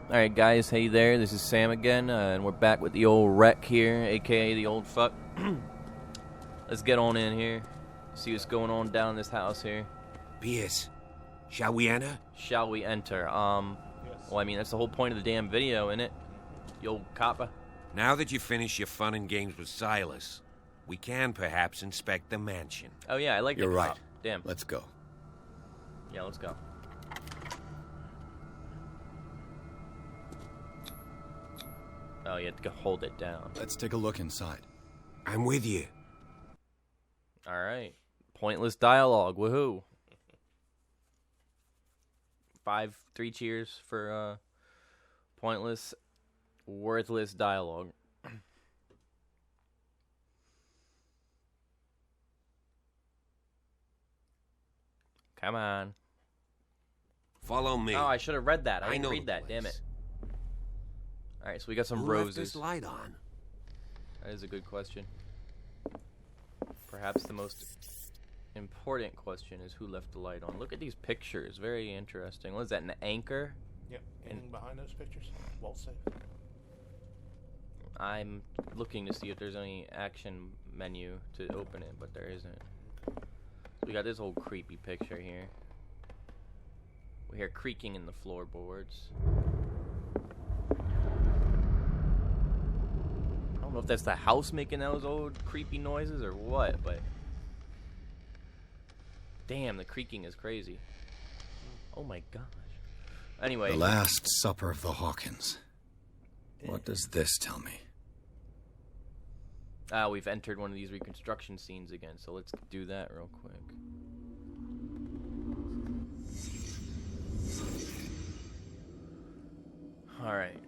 Alright guys, hey there, this is Sam again, and we're back with the old wreck here, aka the old fuck. Let's get on in here, see what's going on down in this house here. Pierce, shall we enter? Shall we enter? Yes. Well, I mean, that's the whole point of the damn video, innit? You old copper. Now that you've finished your fun and games with Silas, we can perhaps inspect the mansion. Oh yeah, I like You're the right. cop. Damn. Let's go. Yeah, let's go. Oh, you have to hold it down. Let's take a look inside. I'm with you. Alright. Pointless dialogue, woohoo. 3 cheers for, pointless, worthless dialogue. Come on. Follow me. Oh, I should have read that. I I didn't know read the that, damn place. it. Alright, so we got some Who roses. left this light on? That is a good question. Perhaps the most important question is who left the light on. Look at these pictures. Very interesting. What is that, an anchor? Yep. Anything behind those pictures? Wall safe. I'm looking to see if there's any action menu to open it, but there isn't. We got this old creepy picture here. We hear creaking in the floorboards. I don't know if that's the house making those old creepy noises or what, but damn, the creaking is crazy. Oh my gosh. Anyway. The Last Supper of the Hawkins. What does this tell me? We've entered one of these reconstruction scenes again, so let's do that real quick. Alright.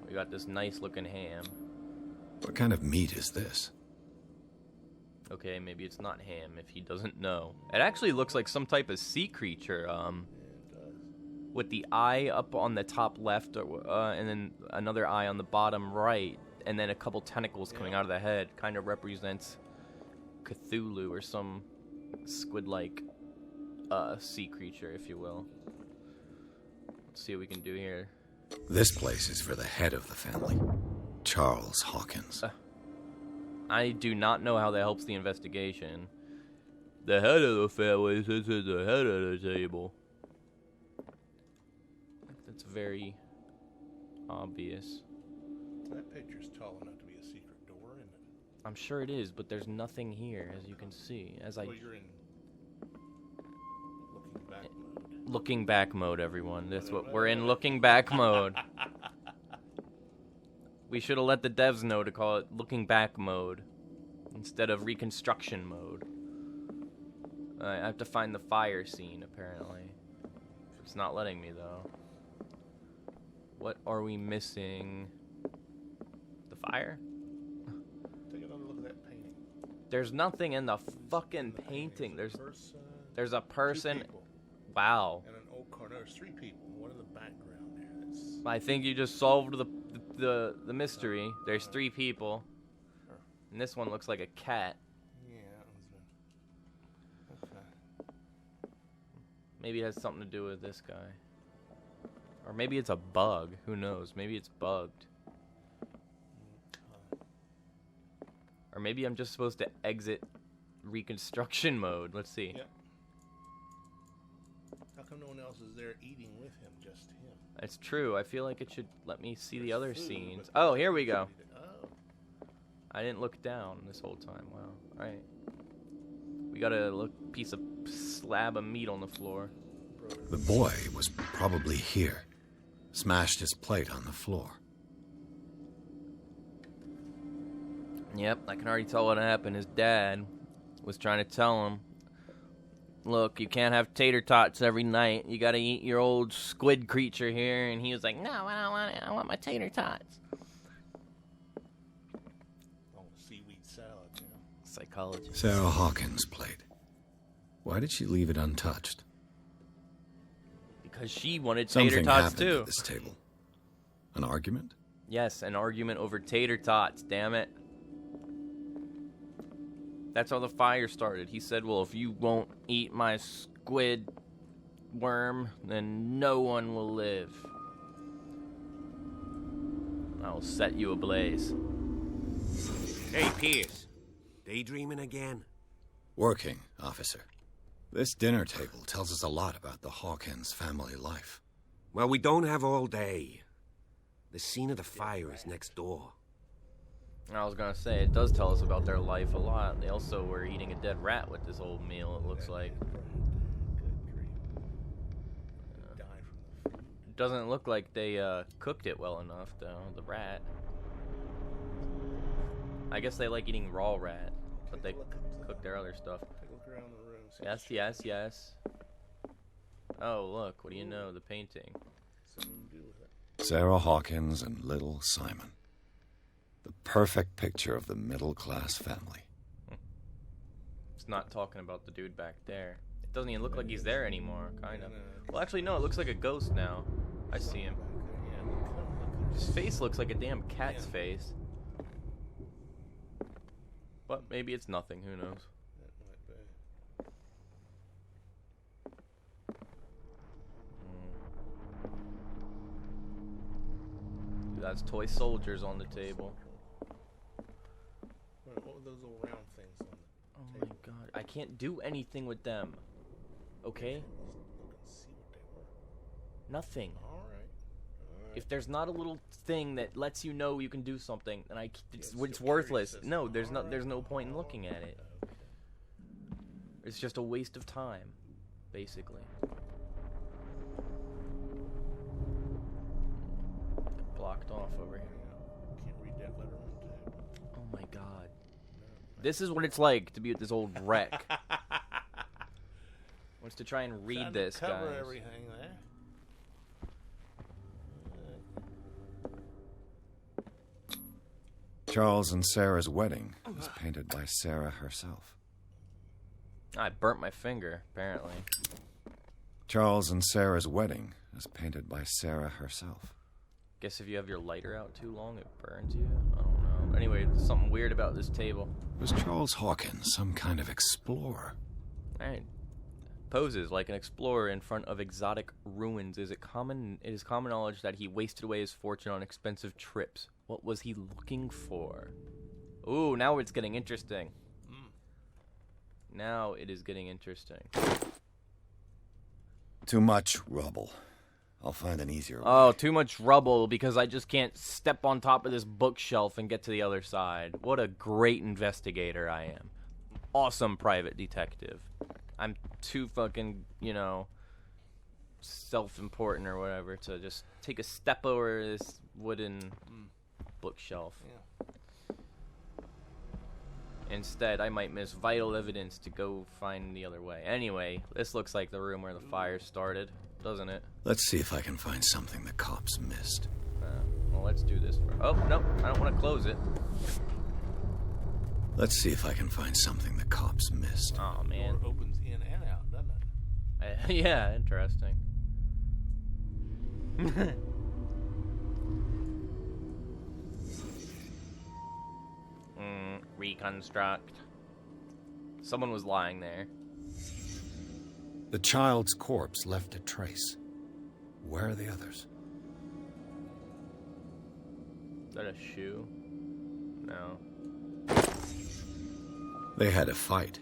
We got this nice looking ham. What kind of meat is this? Okay, maybe it's not ham if he doesn't know. It actually looks like some type of sea creature, with the eye up on the top left, and then another eye on the bottom right, and then a couple tentacles coming out of the head. Kind of represents Cthulhu or some squid-like sea creature, if you will. Let's see what we can do here. This place is for the head of the family, Charles Hawkins. I do not know how that helps the investigation. The head of the family sits at the head of the table. That's very obvious. That picture's tall enough to be a secret door, isn't it? I'm sure it is, but there's nothing here, as you can see. As Well, you're in looking back mode. looking back mode, everyone. That's what we're in, looking back mode. We should have let the devs know to call it looking back mode instead of reconstruction mode. I have to find the fire scene, apparently. It's not letting me, though. What are we missing? The fire? Take another look at that painting. There's nothing in the fucking painting. There's a Two person. people, Wow. and an old car. No, there's 3 people. One in the background there. That's I think you just solved the mystery. There's 3 people. And this one looks like a cat. yeah. That was okay. Maybe it has something to do with this guy. Or maybe it's a bug. Who knows? Maybe it's bugged. Or maybe I'm just supposed to exit reconstruction mode. Let's see. Yep. How come no one else is there eating with him? Just him. It's true. I feel like it should let me see the There's other food, scenes. but Oh, here we go. Oh. I didn't look down this whole time. Wow. Alright. We got a piece of slab of meat on the floor. The boy was probably here. Smashed his plate on the floor. Yep, I can already tell what happened. His dad was trying to tell him, look, you can't have tater tots every night. You gotta eat your old squid creature here. And he was like, no, I don't want it. I want my tater tots. Oh, seaweed salad, you know. Psychology. Sarah Hawkins' plate. Why did she leave it untouched? Because she wanted tater Something tots happened too. at this table. An argument? Yes, an argument over tater tots, damn it. That's how the fire started. He said, well, if you won't eat my squid worm, then no one will live. I'll set you ablaze. Hey, Pierce. Daydreaming again? Working, officer. This dinner table tells us a lot about the Hawkins family life. Well, we don't have all day. The scene of the fire is next door. I was gonna say, it does tell us about their life a lot. They also were eating a dead rat with this old meal, it looks like. It doesn't look like they cooked it well enough, though, the rat. I guess they like eating raw rat, but they cook their other stuff. Take a look around the room. See Yes, yes, yes. Oh, look, what do you know? The painting. something to do with it. Sarah Hawkins and little Simon. The perfect picture of the middle-class family. It's not talking about the dude back there. It doesn't even look like he's there anymore, kind of. Well, actually, no, it looks like a ghost now. I see him. His face looks like a damn cat's face. But maybe it's nothing, who knows. That might be. That's toy soldiers on the table. What were those little round things on the Oh my god, I can't do anything with them. Okay? Look and see what they were. Nothing. All right. If there's not a little thing that lets you know you can do something, then it's still worthless. curious. No, there's Alright. there's no point in looking at it. Okay. It's just a waste of time, basically. Blocked off over here. Can't read that letter on the table. Oh my god. This is what it's like to be with this old wreck. Wants to try and read Trying to this, cover guys. everything there. Charles and Sarah's wedding was painted by Sarah herself. I burnt my finger, apparently. Charles and Sarah's wedding was painted by Sarah herself. Guess if you have your lighter out too long, it burns you? I don't know. Anyway, there's something weird about this table. Was Charles Hawkins some kind of explorer? Alright. Poses like an explorer in front of exotic ruins. It is common knowledge that he wasted away his fortune on expensive trips. What was he looking for? Ooh, now it's getting interesting. Now it is getting interesting. Too much rubble. I'll find an easier way. Oh, too much rubble because I just can't step on top of this bookshelf and get to the other side. What a great investigator I am. Awesome private detective. I'm too fucking, self-important or whatever to just take a step over this wooden bookshelf. Yeah. Instead, I might miss vital evidence to go find the other way. Anyway, this looks like the room where the fire started, doesn't it? Let's see if I can find something the cops missed. Well, let's do this first. Oh, no, I don't want to close it. Let's see if I can find something the cops missed. Oh, man. Door opens in and out, doesn't it? Yeah, interesting. Reconstruct. Someone was lying there. The child's corpse left a trace. Where are the others? Is that a shoe? No. They had a fight.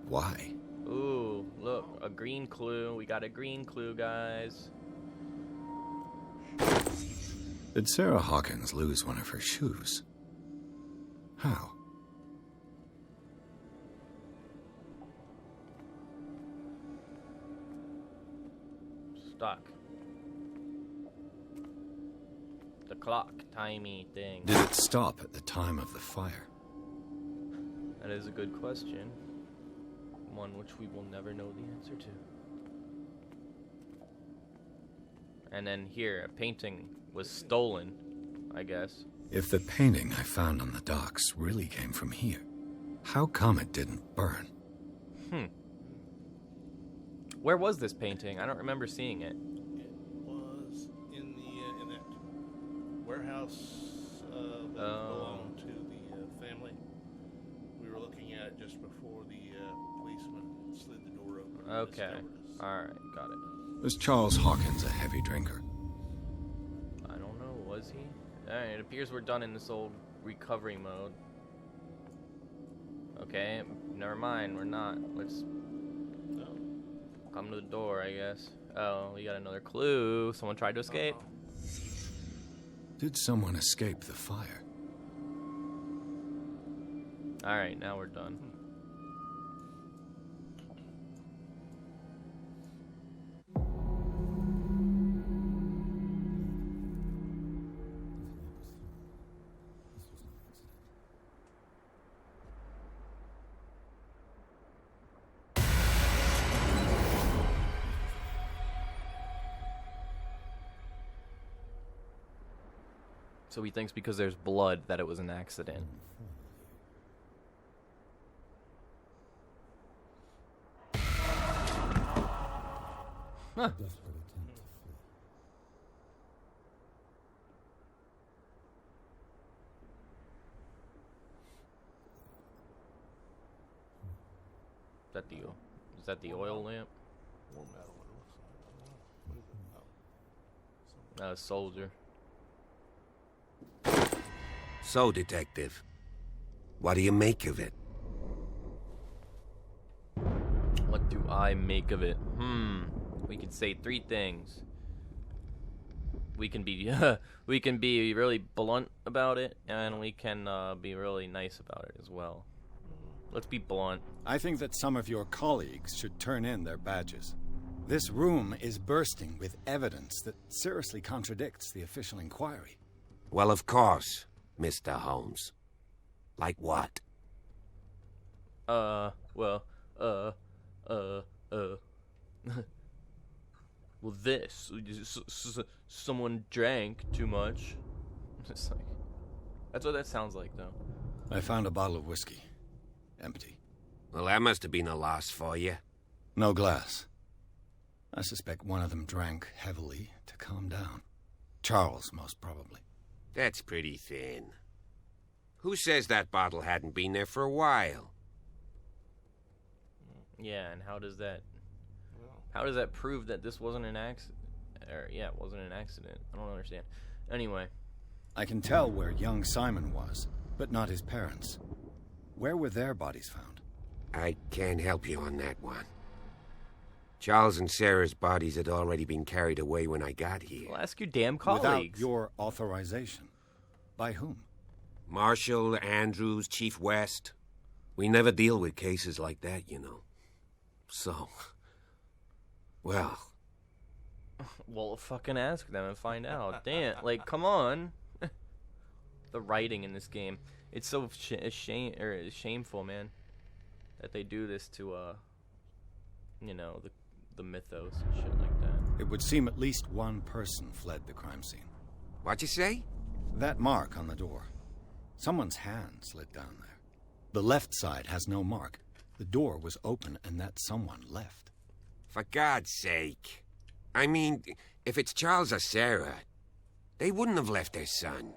Why? Ooh, look, a green clue. We got a green clue, guys. Did Sarah Hawkins lose one of her shoes? How? Stuck. The clock, timey thing. Did it stop at the time of the fire? That is a good question. One which we will never know the answer to. And then here, a painting was stolen, I guess. If the painting I found on the docks really came from here, how come it didn't burn? Where was this painting? I don't remember seeing it. It was in that warehouse that belonged to the family. We were looking at it just before the policeman slid the door open. And Okay. discovered us. Alright, got it. Was Charles Hawkins a heavy drinker? I don't know. Was was he? Alright, it appears we're done in this old recovery mode. Okay, never mind, we're not. Let's come to the door, I guess. Oh, we got another clue. Someone tried to escape. Did someone escape the fire? Alright, now we're done. So he thinks because there's blood that it was an accident. Huh. Is that the oil lamp? More metal, what it looks like. What is it? Oh. Soldier. So, Detective, what do you make of it? What do I make of it? We can say three things. We can be we can be really blunt about it, and we can be really nice about it as well. Let's be blunt. I think that some of your colleagues should turn in their badges. This room is bursting with evidence that seriously contradicts the official inquiry. Well, of course, Mr. Holmes. Like what? Well, this. Someone drank too much. It's like, that's what that sounds like, though. I found a bottle of whiskey. Empty. Well, that must have been a loss for you. No glass. I suspect one of them drank heavily to calm down. Charles, most probably. That's pretty thin. Who says that bottle hadn't been there for a while? Yeah, and how does that prove that this wasn't an accident? Or, yeah, it wasn't an accident. I don't understand. Anyway. I can tell where young Simon was, but not his parents. Where were their bodies found? I can't help you on that one. Charles and Sarah's bodies had already been carried away when I got here. Well, ask your damn colleagues. Without your authorization. By whom? Marshall, Andrews, Chief West. We never deal with cases like that, you know. So, well... Well, fucking ask them and find out. Damn, like, come on. The writing in this game. It's so shameful, man, that they do this to, you know, the mythos and shit like that. It would seem at least one person fled the crime scene. What'd you say? That mark on the door. Someone's hand slid down there. The left side has no mark. The door was open and that someone left. For God's sake. I mean, if it's Charles or Sarah, they wouldn't have left their son.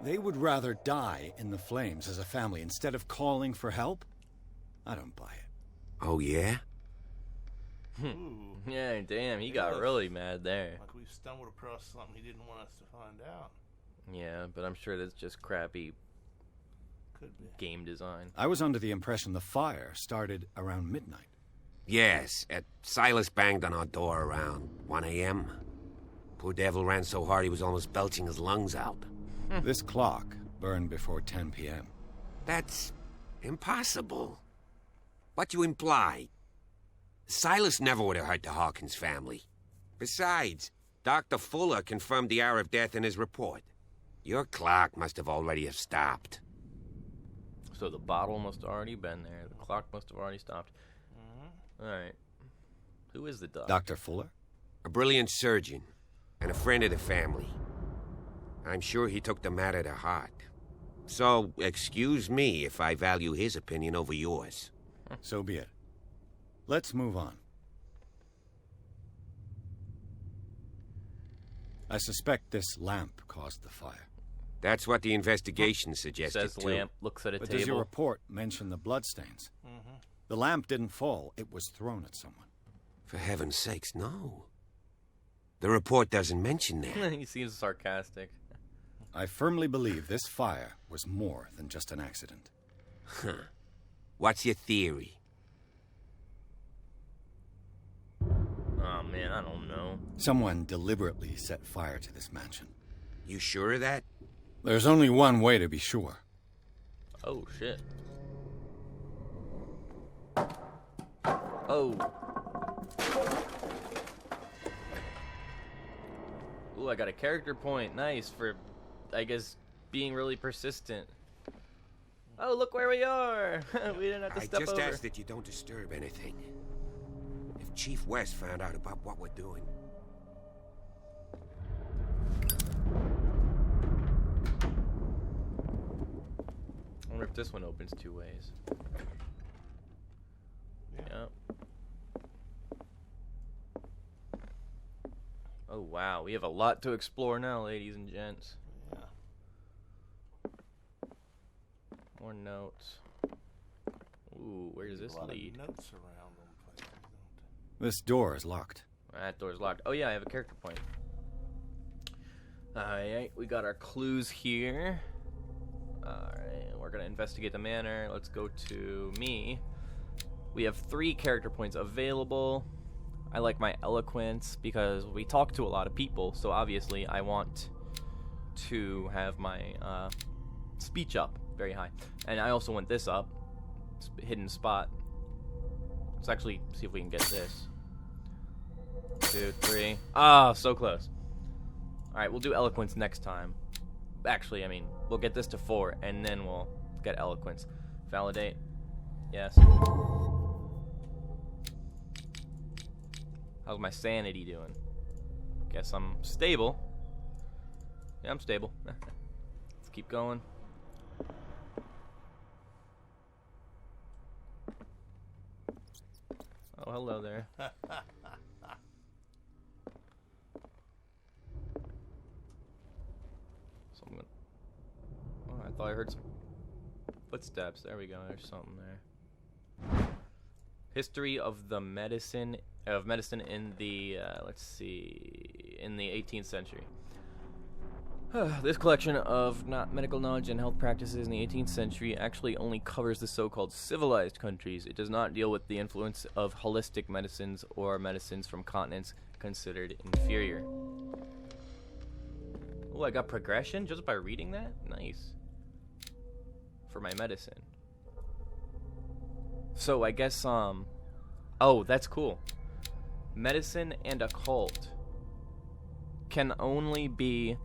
They would rather die in the flames as a family instead of calling for help? I don't buy it. Oh, yeah? Yeah, damn, he got really mad there. Like we stumbled across something he didn't want us to find out. Yeah, but I'm sure that's just crappy Could be. game design. I was under the impression the fire started around midnight. Yes, Silas banged on our door around 1 a.m. Poor devil ran so hard he was almost belching his lungs out. This clock burned before 10 p.m. That's impossible. What you imply? Silas never would have hurt the Hawkins family. Besides, Dr. Fuller confirmed the hour of death in his report. Your clock must have already have stopped. So the bottle must have already been there. The clock must have already stopped. Alright. Who is the doc? Dr. Fuller? A brilliant surgeon and a friend of the family. I'm sure he took the matter to heart. So, excuse me if I value his opinion over yours. So be it. Let's move on. I suspect this lamp caused the fire. That's what the investigation suggested, Says too. lamp, looks at a But table. does your report mention the bloodstains? The lamp didn't fall, it was thrown at someone. For heaven's sakes, no. The report doesn't mention that. He seems sarcastic. I firmly believe this fire was more than just an accident. Huh. What's your theory? Oh man, I don't know. Someone deliberately set fire to this mansion. You sure of that? There's only one way to be sure. Oh shit. Oh. Ooh, I got a character point. Nice for, I guess, being really persistent. Oh, look where we are. We didn't have to step over. I just ask that you don't disturb anything. If Chief West found out about what we're doing. I wonder if this one opens two ways. Yep. Oh wow, we have a lot to explore now, ladies and gents. Yeah. More notes. Ooh, where does this A lot lead? of notes around them places, don't This door is locked. That door's locked. Oh yeah, I have a character point. Alright, we got our clues here. Alright, we're gonna investigate the manor. Let's go to me. We have 3 character points available. I like my eloquence because we talk to a lot of people, so obviously I want to have my speech up very high. And I also want this up. Hidden spot. Let's actually see if we can get this. 2, 3. Ah, so close. Alright, we'll do eloquence next time. Actually, I mean, we'll get this to 4, and then we'll get eloquence. Validate. Yes. How's my sanity doing? Guess I'm stable. Yeah, I'm stable. Let's keep going. Oh, hello there. So I'm gonna... Oh, I thought I heard some footsteps. There we go. There's something there. History of the medicine in the let's see, in the 18th century. This collection of medical knowledge and health practices in the 18th century actually only covers the so-called civilized countries. It does not deal with the influence of holistic medicines or medicines from continents considered inferior. Oh, I got progression just by reading that? Nice. For my medicine. So I guess, oh, that's cool. Medicine and occult can only be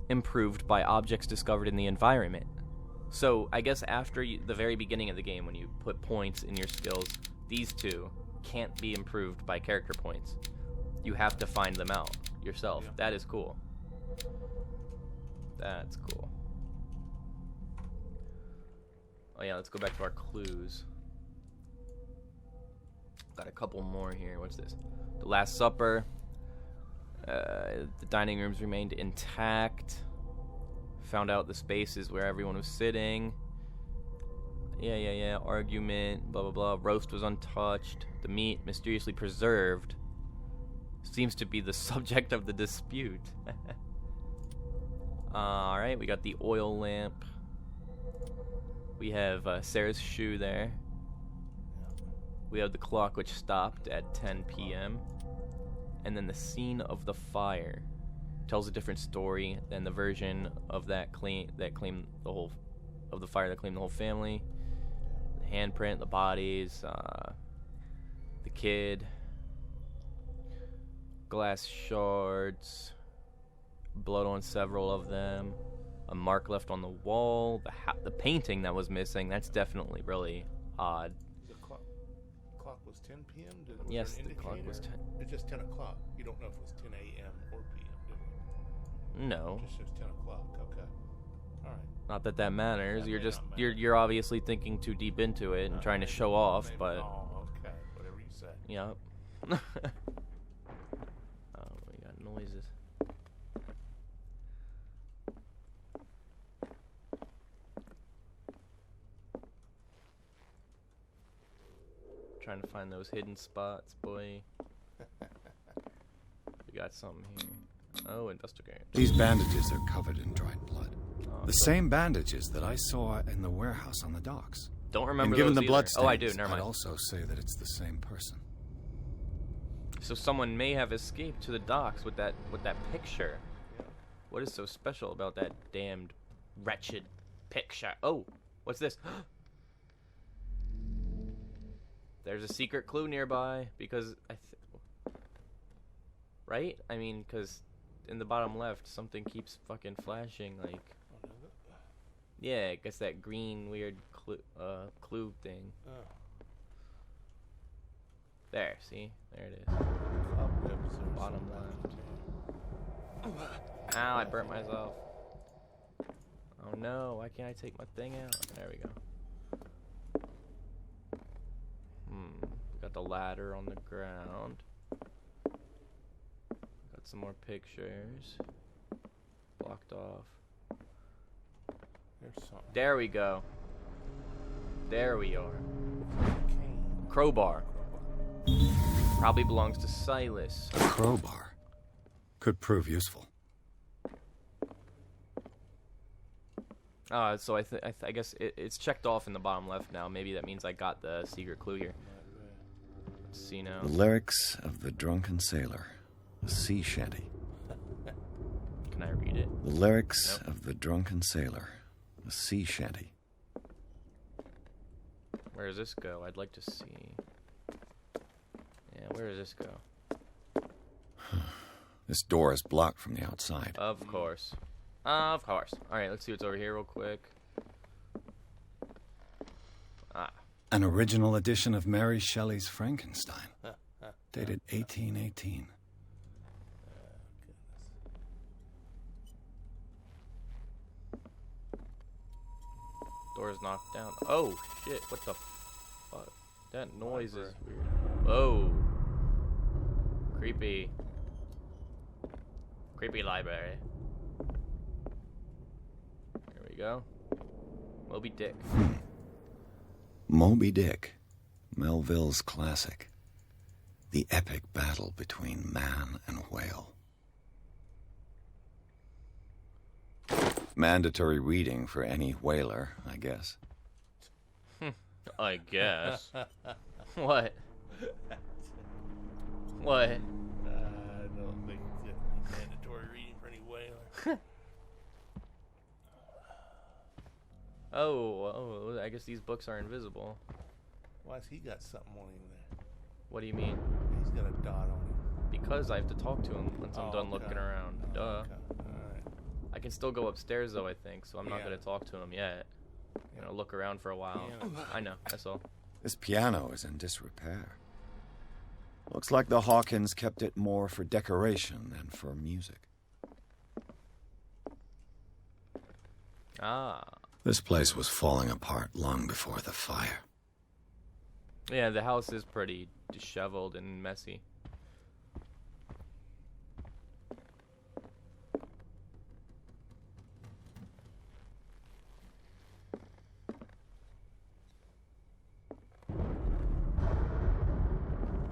improved by objects discovered in the environment. So I guess after the very beginning of the game, when you put points in your skills, these two can't be improved by character points. You have to find them out yourself. Yeah. That is cool. That's cool. Oh yeah, let's go back to our clues. Got a couple more here. What's this? The Last Supper. The dining rooms remained intact. Found out the spaces where everyone was sitting. Yeah. Argument, blah, blah, blah. Roast was untouched. The meat mysteriously preserved. Seems to be the subject of the dispute. Alright, we got the oil lamp. We have Sarah's shoe there. We have the clock which stopped at 10 p.m. And then the scene of the fire tells a different story than the version of that claimed the whole of the fire that claimed the whole family. The handprint, the bodies, the kid, glass shards, blood on several of them, a mark left on the wall, the painting that was missing. That's definitely really odd. The clock was 10 p.m.? Yes, the clock was 10. It's just 10 o'clock. You don't know if it was 10 a.m. or p.m., do you? No. It just says 10 o'clock. Okay. All right. Not that that matters. That You're may just not matter. you're obviously thinking too deep into it and trying to show off, Maybe. but Oh, okay. Whatever you say. yep. Oh, we got noises. Trying to find those hidden spots, boy. We got something here. Oh, investigate. These bandages are covered in dried blood. Oh, The same bandages that I saw in the warehouse on the docks. don't remember And given those the blood either. stains, Oh, I do. Never mind. I'd also say that it's the same person. So someone may have escaped to the docks with that picture. Yeah. What is so special about that damned wretched picture? Oh, what's this? There's a secret clue nearby because right? I mean, because in the bottom left, something keeps fucking flashing. Like, What is it? yeah, I guess that green weird clue thing. Oh. There, see, there it is. Cobwebs are Bottom so bad. Ow, I burnt myself. Oh no, why can't I take my thing out? There we go. We got the ladder on the ground. Got some more pictures. Blocked off. There's something. There we go. There we are. Cane. Crowbar. Probably belongs to Silas. A crowbar. Could prove useful. So I guess it's checked off in the bottom left now. Maybe that means I got the secret clue here. Let's see now. The lyrics of the drunken sailor. A sea shanty. Can I read it? The lyrics Nope. of the drunken sailor. A sea shanty. Where does this go? I'd like to see. Yeah, where does this go? This door is blocked from the outside. Of course. Of course. Alright, let's see what's over here real quick. Ah. An original edition of Mary Shelley's Frankenstein. Dated 1818. Door's knocked down. Oh, shit. What the fuck? That noise is weird. Whoa. Creepy. Creepy library. There we go. Moby Dick. Moby Dick. Melville's classic. The epic battle between man and whale. Mandatory reading for any whaler, I guess. I guess. What? What? I don't think it's mandatory reading for any whaler. Oh, I guess these books are invisible. Why's he got something on him there? What do you mean? He's got a dot on him. Because I have to talk to him once I'm Oh, done okay. looking around. Oh, Duh. okay. Alright. I can still go upstairs though, I think, so I'm not Yeah. gonna talk to him yet. I'm gonna look around for a while. Piano. I know, that's all. This piano is in disrepair. Looks like the Hawkins kept it more for decoration than for music. Ah. This place was falling apart long before the fire. Yeah, the house is pretty disheveled and messy.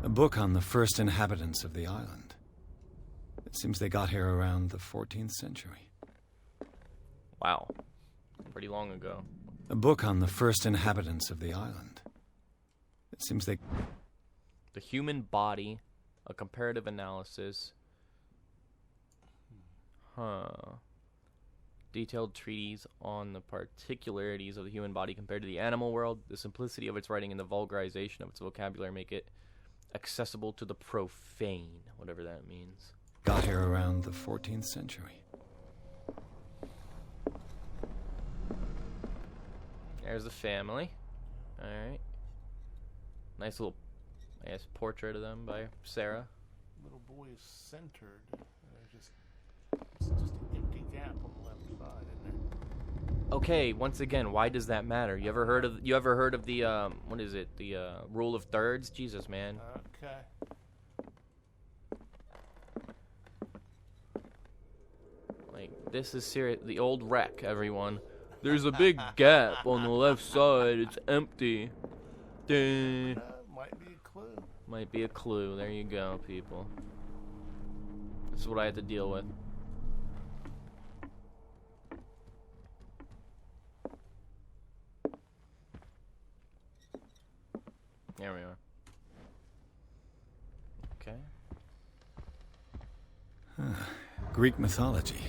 A book on the first inhabitants of the island. It seems they got here around the 14th century. Wow. Pretty long ago. A book on the first inhabitants of the island. It seems they... The human body, a comparative analysis. Detailed treatise on the particularities of the human body compared to the animal world. The simplicity of its writing and the vulgarization of its vocabulary make it accessible to the profane, whatever that means. got here around the 14th century. There's the family. Alright. Nice little, I guess, portrait of them by Sarah. Little boy is centered. It's just an empty gap on the left side, isn't there? Okay, once again, why does that matter? You ever heard of the what is it? The rule of thirds? Jesus, man. Okay. Like, this is serious. The old wreck, everyone. There's a big gap on the left side. It's empty. Might be a clue. Might be a clue. There you go, people. That's what I had to deal with. There we are. Okay. Greek mythology.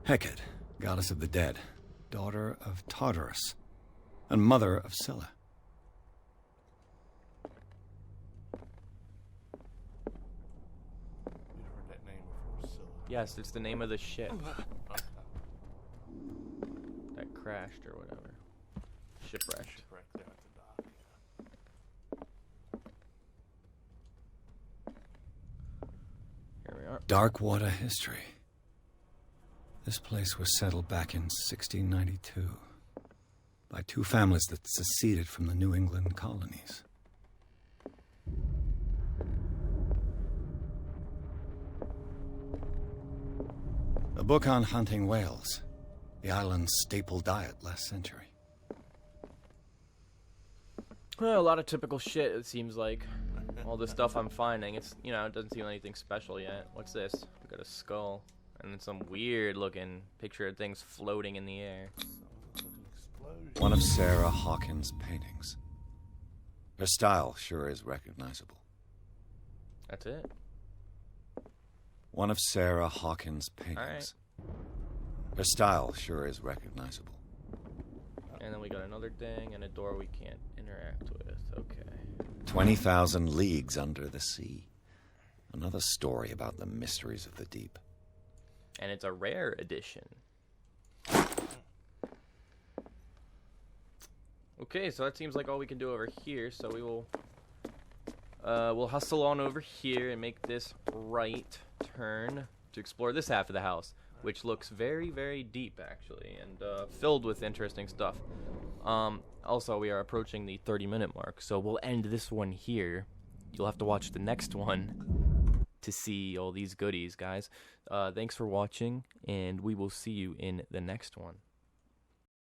Hecate, goddess of the dead, daughter of Tartarus, and mother of Scylla. We've heard that name before, Scylla. Yes, it's the name of the ship Okay. that crashed or whatever. Shipwrecked. Shipwreck there at the dock, yeah. Here we are. Darkwater history. This place was settled back in 1692 by two families that seceded from the New England colonies. A book on hunting whales, the island's staple diet last century. Well, a lot of typical shit, it seems like. All the stuff I'm finding, it's, you know, it doesn't seem anything special yet. What's this? We got a skull. And then some weird looking picture of things floating in the air. An explosion. One of Sarah Hawkins' paintings. Her style sure is recognizable. That's it. One of Sarah Hawkins' paintings. Her style sure is recognizable. And then we got another thing and a door we can't interact with. Okay. 20,000 leagues under the sea. Another story about the mysteries of the deep. And it's a rare edition. Okay, so that seems like all we can do over here. So we will, we'll hustle on over here and make this right turn to explore this half of the house, which looks very, very deep actually, and filled with interesting stuff. Also, we are approaching the 30-minute mark, so we'll end this one here. You'll have to watch the next one to see all these goodies, guys. Thanks for watching, and we will see you in the next one.